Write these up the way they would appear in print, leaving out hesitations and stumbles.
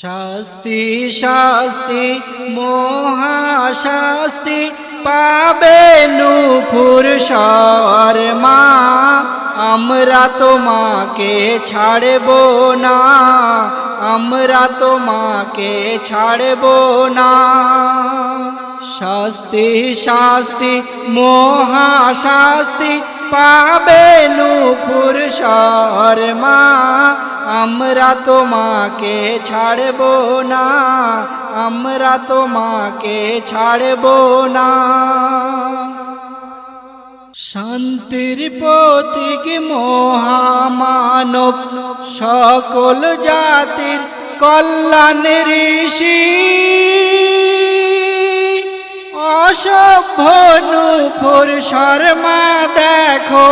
শাস্তি শাস্তি মহাশাস্তি পাবে নূপুর শর্মা, আমরা তোমাকে ছাড়ব না, আমরা তোমাকে ছাড়ব না। শাস্তি শাস্তি মহাশাস্তি পাবে নূপুর শর্মা, আমরা তোমাকে ছাড়ব না, আমরা তোমাকে ছাড়ব না। শান্তির প্রতীক মহামানব, সকল জাতির কল্যাণ ঋষি, অসভ্য নূপুর শর্মা দেখো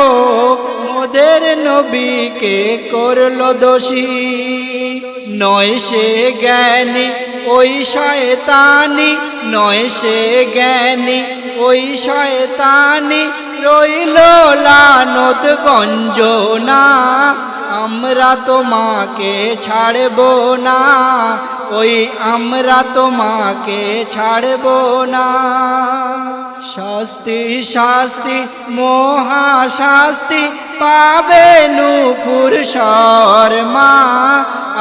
মোদের নবীকে করলো দোষী। নয় সে জ্ঞানী ওই শয়তানি, নয় সে জ্ঞানী ওই শয়তানি, রইল লানত গঞ্জনা, আমরা তোমাকে ছাড়ব না, ওই আমরা তোমাকে ছাড়ব না। শাস্তি শাস্তি মহাশাস্তি পাবে নূপুর শর্মা,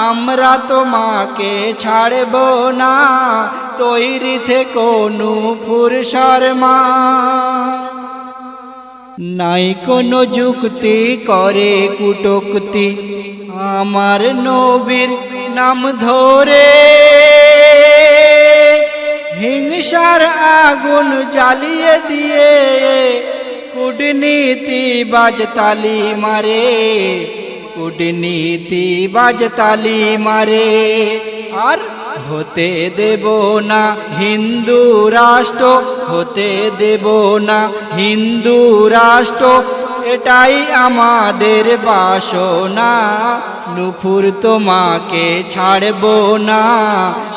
আমরা তোমাকে ছাড়ব না, তৈরি থেকো নূপুর শর্মা। নাই কোনো যুক্তি করে কুটুক্তি আমার নবীর নাম ধরে, হিংসার আগুন জ্বালিয়ে দিয়ে কূটনীতি বাজতালি মারে, কূটনীতি বাজতালি মারে। আর হতে দেব না হিন্দু রাষ্ট্র, হতে দেব না হিন্দু রাষ্ট্র, এটাই আমাদের বাসনা, নূপুর তোমাকে ছাড়ব না।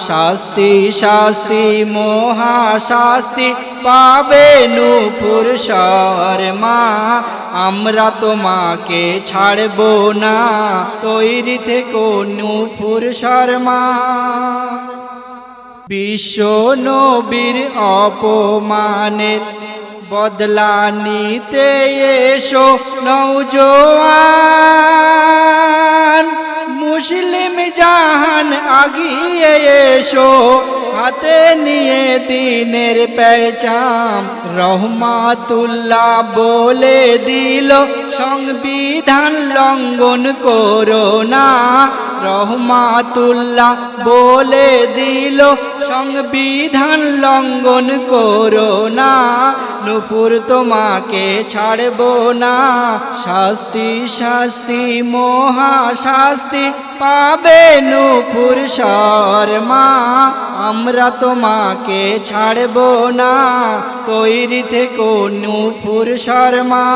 শাস্তি শাস্তি মহাশাস্তি পাবে নূপুর শর্মা, আমরা তোমাকে ছাড়ব না, তৈরি থেকো নূপুর শর্মা। বিশ্ব নবীর অপমানের বদলা নিতে এসো নওজোয়ান, মুসলিম জাহান আগিয়ে এসো, হাতে নিয়ে দিনের পেচাম। রহমাতুল্লাহ বলে দিল সংবিধান লঙ্ঘন করো না, রহমাতুল্লাহ বলে দিল সংবিধান লঙ্ঘন করো না, নূপুর তোমাকে ছাড়ব না। শাস্তি শাস্তি মহাশাস্তি পাবে নূপুর শর্মা, আমরা তোমাকে ছাড়ব না, তৈরি থেকো নূপুর শর্মা।